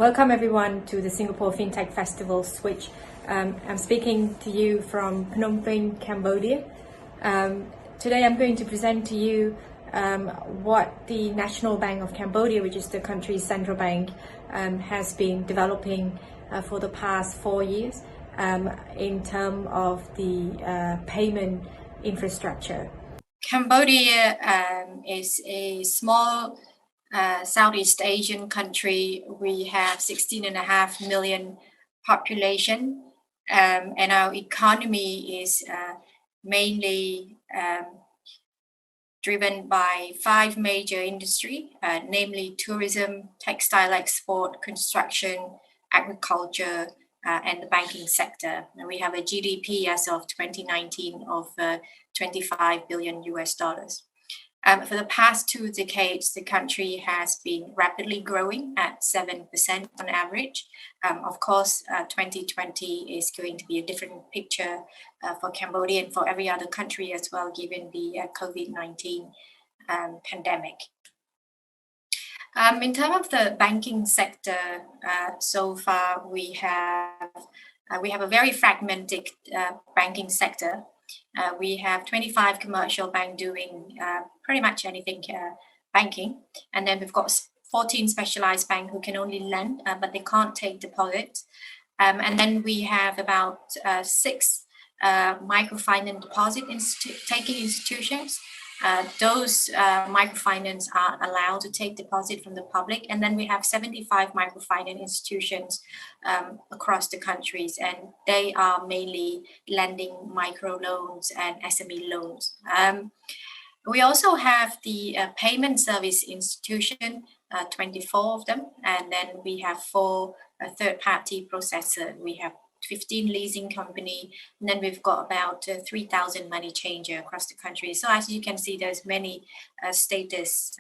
Welcome everyone to the Singapore FinTech Festival Switch. I'm speaking to you from Phnom Penh, Cambodia. Today I'm going to present to you what the National Bank of Cambodia, which is the country's central bank, has been developing for the past 4 years in terms of the payment infrastructure. Cambodia is a small Southeast Asian country. We have 16.5 million population, and our economy is mainly driven by 5 major industries, namely tourism, textile export, construction, agriculture, and the banking sector. And we have a GDP as of 2019 of $25 billion. For the past 2 decades, the country has been rapidly growing at 7% on average. Of course, 2020 is going to be a different picture for Cambodia and for every other country as well, given the COVID-19 pandemic. In terms of the banking sector, so far we have a very fragmented banking sector. We have 25 commercial banks doing pretty much anything banking, and then we've got 14 specialized banks who can only lend, but they can't take deposits. And then we have about 6 microfinance deposit taking institutions. Those microfinance are allowed to take deposit from the public, and then we have 75 microfinance institutions across the countries, and they are mainly lending microloans and SME loans. We also have the payment service institution, 24 of them, and then we have 4 third-party processors. We have 15 leasing company, and then we've got about 3,000 money changer across the country. So as you can see, there's many status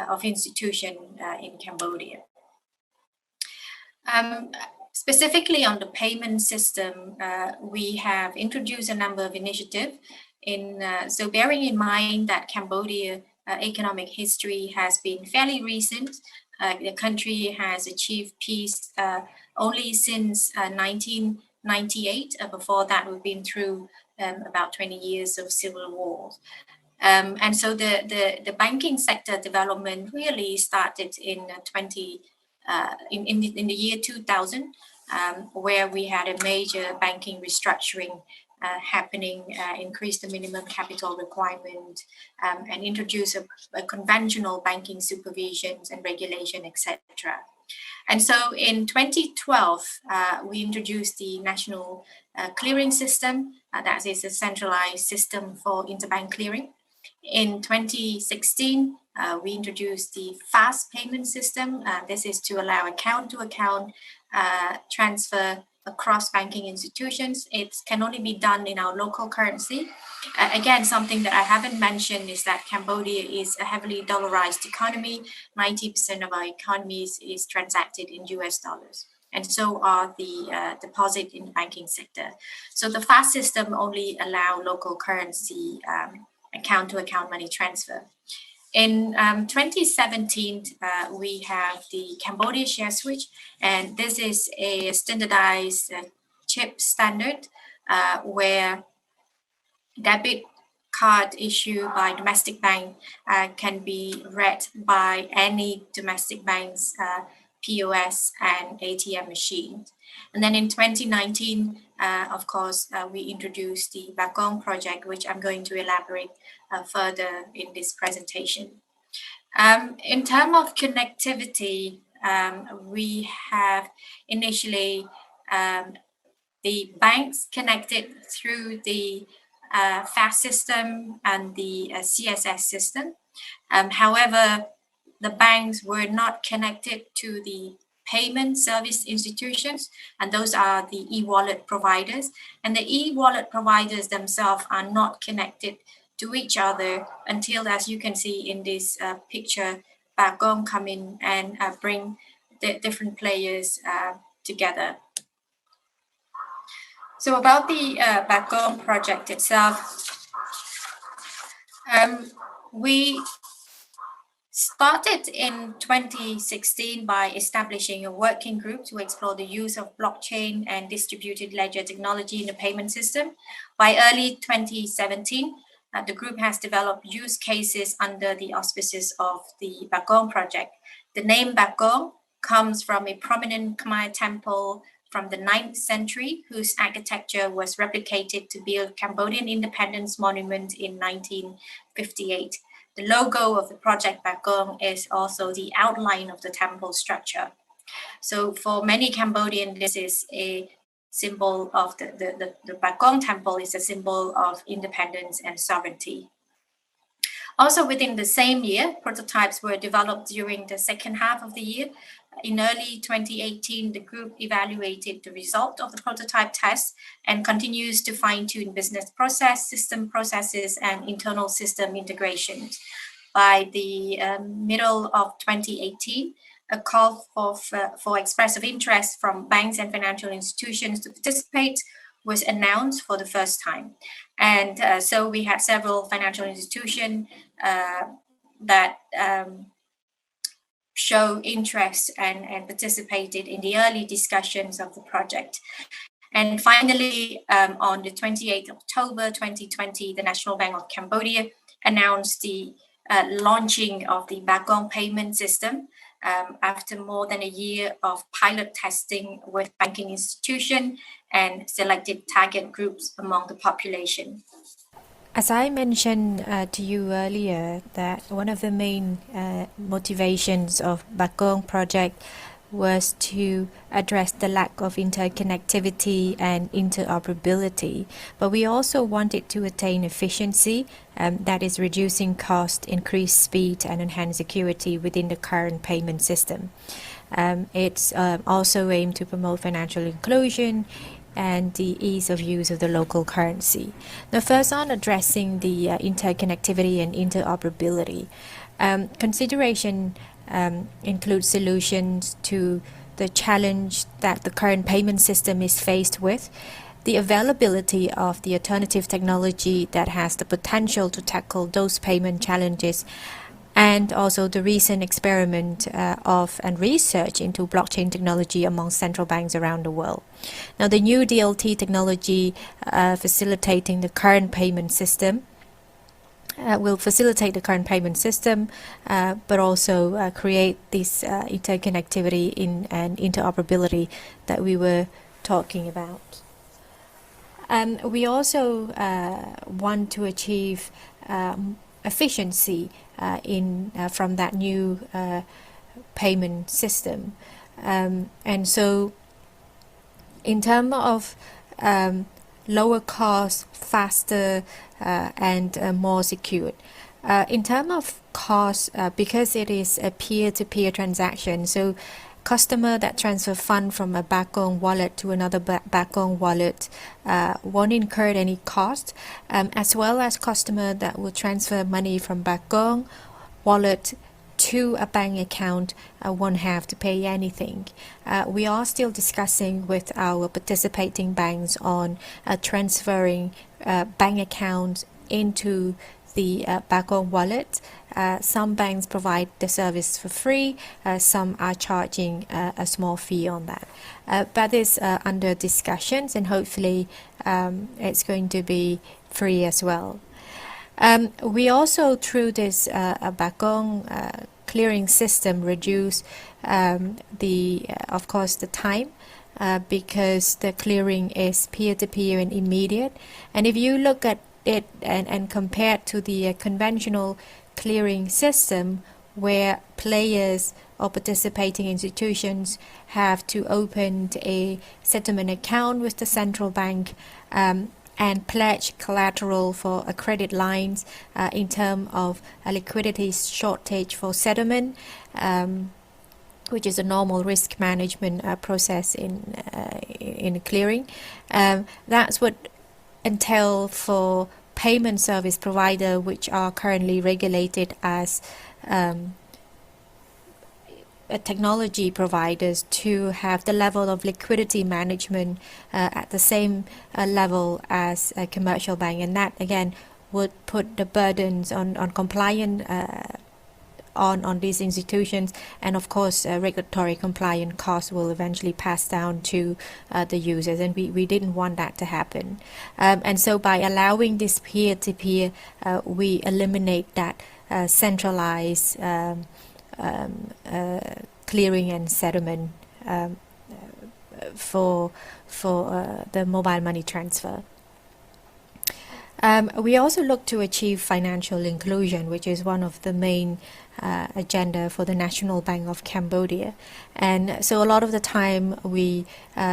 of institution in Cambodia. Specifically on the payment system, we have introduced a number of initiatives. So bearing in mind that Cambodia economic history has been fairly recent, the country has achieved peace only since 1998. Before that, we've been through about 20 years of civil war. And so the banking sector development really started in the year 2000, where we had a major banking restructuring happening, increased the minimum capital requirement, and introduced a conventional banking supervisions and regulation, etc. And so in 2012, we introduced the national clearing system. That is a centralized system for interbank clearing. In 2016, we introduced the fast payment system. This is to allow account-to-account transfer across banking institutions. It can only be done in our local currency. Again, something that I haven't mentioned is that Cambodia is a heavily dollarized economy. 90% of our economy is transacted in US dollars, and so are the deposit in the banking sector. So the fast system only allow local currency account-to-account money transfer. In 2017, we have the Cambodia Share Switch, and this is a standardized chip standard where debit card issued by domestic bank can be read by any domestic bank's POS and ATM machine. And then in 2019, of course, we introduced the Bakong project, which I'm going to elaborate further in this presentation. In terms of connectivity, we have initially the banks connected through the fast system and the CSS system. However, the banks were not connected to the payment service institutions, and those are the e-wallet providers. And the e-wallet providers themselves are not connected to each other until, as you can see in this picture, Bakong come in and bring the different players together. So about the Bakong project itself, we started in 2016 by establishing a working group to explore the use of blockchain and distributed ledger technology in the payment system. By early 2017, the group has developed use cases under the auspices of the Bakong project. The name Bakong comes from a prominent Khmer temple from the 9th century, whose architecture was replicated to build Cambodian independence monument in 1958. The logo of the project Bakong is also the outline of the temple structure. So for many Cambodians, this is a symbol of the Bakong temple is a symbol of independence and sovereignty. Also within the same year, prototypes were developed during the second half of the year. In early 2018, the group evaluated the result of the prototype test and continues to fine-tune business process, system processes, and internal system integrations. By the middle of 2018, a call for expressive interest from banks and financial institutions to participate was announced for the first time. And so we had several financial institutions that show interest and participated in the early discussions of the project. And finally, on the 28th of October 2020, the National Bank of Cambodia announced the launching of the Bakong payment system after more than a year of pilot testing with banking institutions and selected target groups among the population. As I mentioned to you earlier, that one of the main motivations of Bakong project was to address the lack of interconnectivity and interoperability, but we also wanted to attain efficiency, that is reducing cost, increase speed, and enhance security within the current payment system. It's also aimed to promote financial inclusion and the ease of use of the local currency. Now, first on addressing the interconnectivity and interoperability, consideration includes solutions to the challenge that the current payment system is faced with, the availability of the alternative technology that has the potential to tackle those payment challenges, and also the recent experiment of and research into blockchain technology among central banks around the world. Now, the new DLT technology facilitating the current payment system will facilitate the current payment system, but also create this interconnectivity and interoperability that we were talking about. We also want to achieve efficiency from that new payment system, and so in terms of lower cost, faster, and more secured. In terms of cost, because it is a peer-to-peer transaction, so customer that transfer fund from a Bakong wallet to another Bakong wallet won't incur any cost, as well as customer that will transfer money from Bakong wallet to a bank account won't have to pay anything. We are still discussing with our participating banks on transferring bank accounts into the Bakong wallet. Some banks provide the service for free, some are charging a small fee on that. But it's under discussions, and hopefully it's going to be free as well. We also, through this Bakong clearing system, reduce of course, the time, because the clearing is peer-to-peer and immediate. And if you look at it and compare it to the conventional clearing system, where players or participating institutions have to open a settlement account with the central bank and pledge collateral for a credit lines in terms of a liquidity shortage for settlement, which is a normal risk management process in clearing. That's what entail for payment service provider, which are currently regulated as technology providers, to have the level of liquidity management at the same level as a commercial bank, and that again would put the burdens on compliance on these institutions, and of course regulatory compliance costs will eventually pass down to the users, and we didn't want that to happen. And so by allowing this peer-to-peer, we eliminate that centralized clearing and settlement for the mobile money transfer. We also look to achieve financial inclusion, which is one of the main agenda for the National Bank of Cambodia. And so a lot of the time we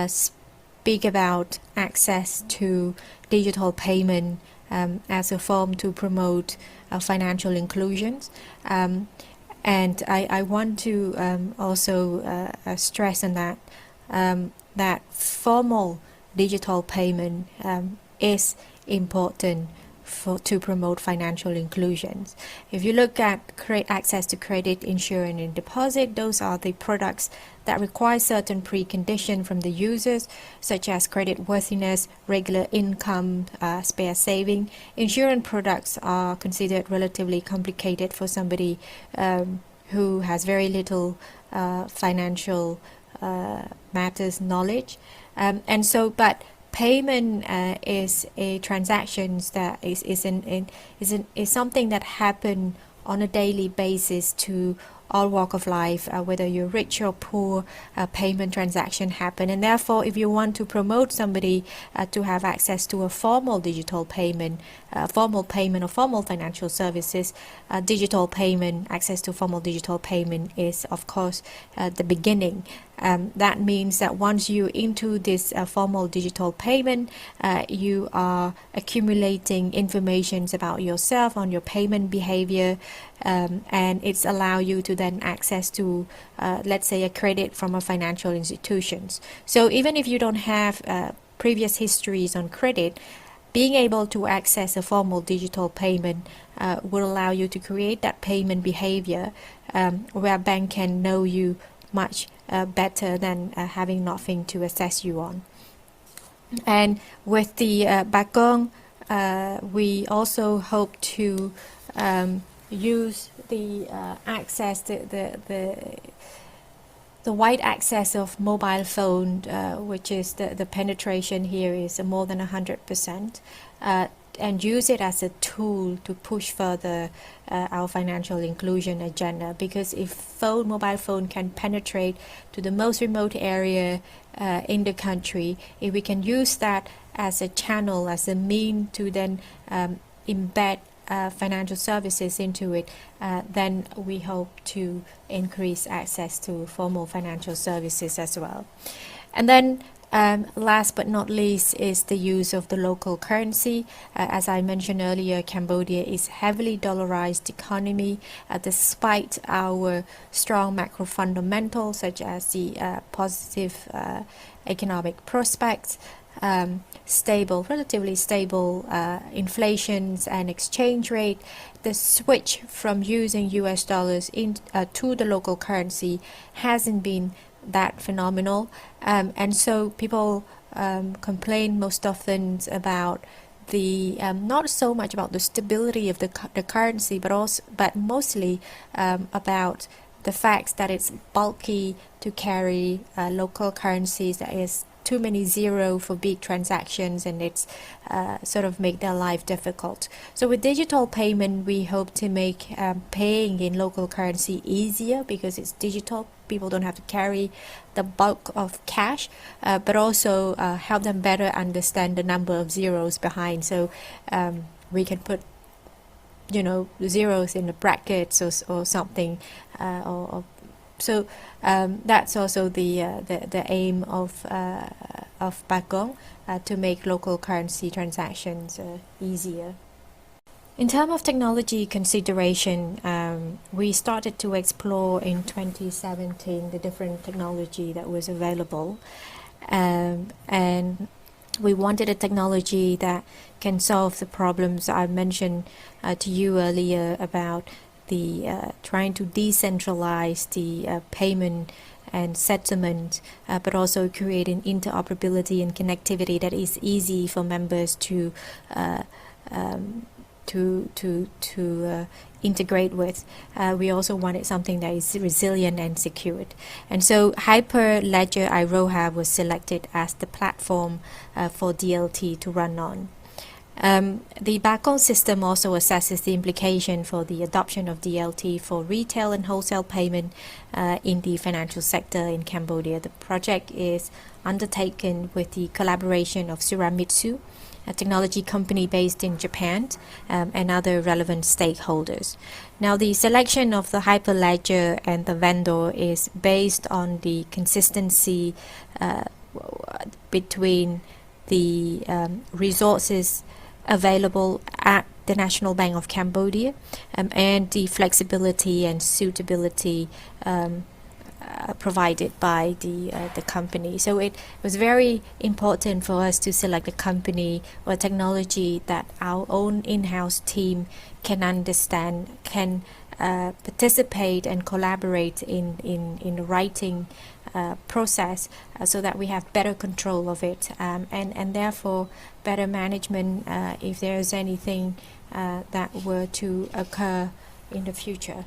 speak about access to digital payment as a form to promote financial inclusions. And I want to also stress on that that formal digital payment is important to promote financial inclusions. If you look at access to credit, insurance, and deposit, those are the products that require certain preconditions from the users, such as credit worthiness, regular income, spare saving. Insurance products are considered relatively complicated for somebody who has very little financial matters knowledge, and so but payment is a transactions that is something that happen on a daily basis to all walk of life, whether you're rich or poor, payment transaction happen, and therefore if you want to promote somebody to have access to a formal digital payment, formal payment or formal financial services, digital payment, access to formal digital payment is of course the beginning. That means that once you're into this formal digital payment, you are accumulating information about yourself, on your payment behavior, and it's allow you to then access to, let's say, a credit from a financial institutions. So even if you don't have previous histories on credit, being able to access a formal digital payment will allow you to create that payment behavior where bank can know you much better than having nothing to assess you on. And with the Bakong, we also hope to use the access, the wide access of mobile phone, which is the penetration here is more than 100%, and use it as a tool to push further our financial inclusion agenda. Because if mobile phone can penetrate to the most remote area in the country, if we can use that as a channel, as a mean to then embed financial services into it, then we hope to increase access to formal financial services as well. And then last but not least is the use of the local currency. As I mentioned earlier, Cambodia is heavily dollarized economy, despite our strong macro fundamentals such as the positive economic prospects, relatively stable inflations and exchange rate. The switch from using US dollars to the local currency hasn't been that phenomenal, and so people complain most often about the not so much about the stability of the currency, but mostly about the fact that it's bulky to carry local currencies, that is too many zero for big transactions, and it's sort of make their life difficult. So with digital payment, we hope to make paying in local currency easier because it's digital. People don't have to carry the bulk of cash, but also help them better understand the number of zeros behind. So we can put, zeros in the brackets or something, so that's also the aim of Bakong, to make local currency transactions easier. In terms of technology consideration, we started to explore in 2017 the different technology that was available, and we wanted a technology that can solve the problems I mentioned to you earlier about the trying to decentralize the payment and settlement, but also creating interoperability and connectivity that is easy for members to integrate with. We also wanted something that is resilient and secured. And so Hyperledger Iroha was selected as the platform for DLT to run on. The Bakong system also assesses the implication for the adoption of DLT for retail and wholesale payment in the financial sector in Cambodia. The project is undertaken with the collaboration of Suramitsu, a technology company based in Japan, and other relevant stakeholders. Now, the selection of the Hyperledger and the vendor is based on the consistency between the resources available at the National Bank of Cambodia and the flexibility and suitability provided by the company. So it was very important for us to select a company or technology that our own in-house team can understand, can participate and collaborate in the writing process, so that we have better control of it, and therefore better management if there is anything that were to occur in the future.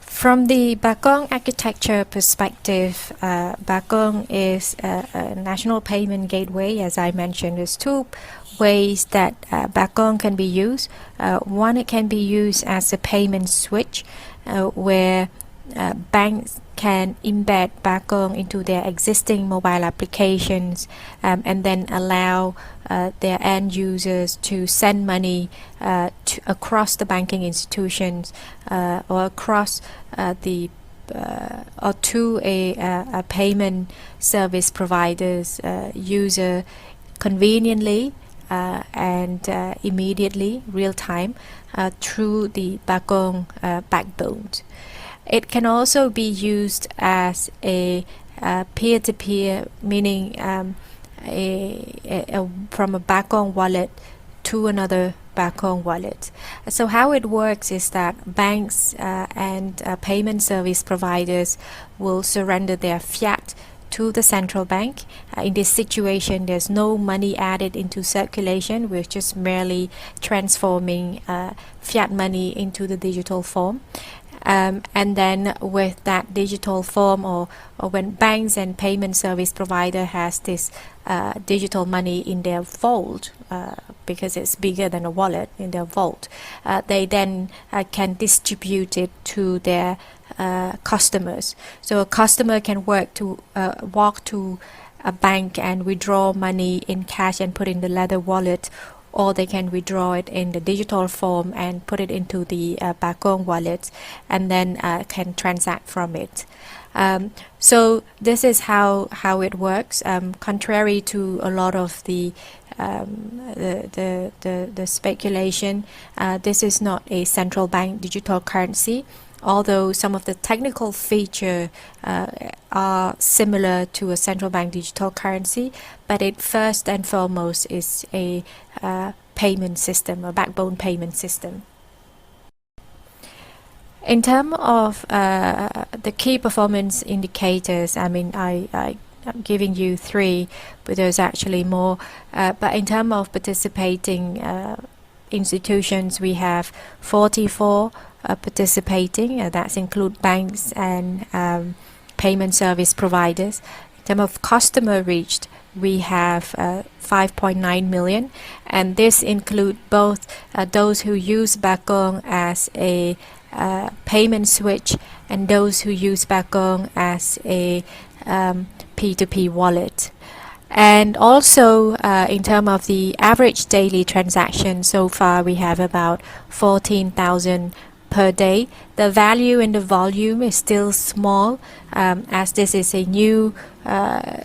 From the Bakong architecture perspective, Bakong is a national payment gateway. As I mentioned, there's two ways that Bakong can be used. One, it can be used as a payment switch, where banks can embed Bakong into their existing mobile applications, and then allow their end users to send money across the banking institutions or across or to a payment service provider's user conveniently and immediately, real time, through the Bakong backbone. It can also be used as a peer-to-peer, meaning from a Bakong wallet to another Bakong wallet. So how it works is that banks and payment service providers will surrender their fiat to the central bank. In this situation, there's no money added into circulation. We're just merely transforming fiat money into the digital form. And then with that digital form, or when banks and payment service provider has this digital money in their vault, because it's bigger than a wallet in their vault, they then can distribute it to their customers. So a customer can walk to a bank and withdraw money in cash and put in the leather wallet, or they can withdraw it in the digital form and put it into the Bakong wallet, and then can transact from it. So this is how it works. Contrary to a lot of the speculation, this is not a central bank digital currency, although some of the technical features are similar to a central bank digital currency, but it first and foremost is a payment system, a backbone payment system. In terms of the key performance indicators, I mean, I'm giving you 3, but there's actually more. But in terms of participating institutions, we have 44 participating. That include banks and payment service providers. In terms of customer reached, we have 5.9 million, and this include both those who use Bakong as a payment switch and those who use Bakong as a P2P wallet. And also in terms of the average daily transaction, so far we have about 14,000 per day. The value and the volume is still small, as this is a new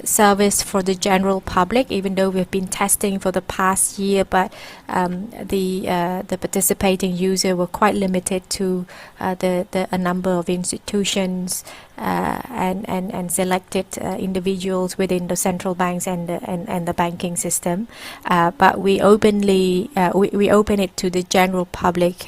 service for the general public, even though we've been testing for the past year, but the participating user were quite limited to a number of institutions and selected individuals within the central banks and the banking system. But we open it to the general public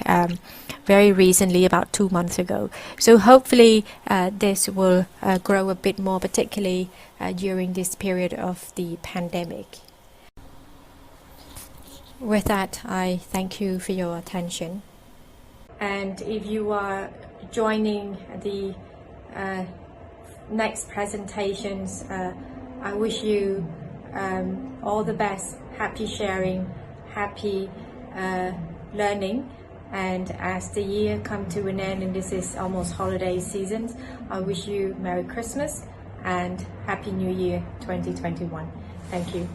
very recently, about 2 months ago. So hopefully this will grow a bit more, particularly during this period of the pandemic. With that, I thank you for your attention. And if you are joining the next presentations, I wish you all the best, happy sharing, happy learning. And as the year comes to an end, and this is almost holiday season, I wish you Merry Christmas and Happy New Year 2021. Thank you.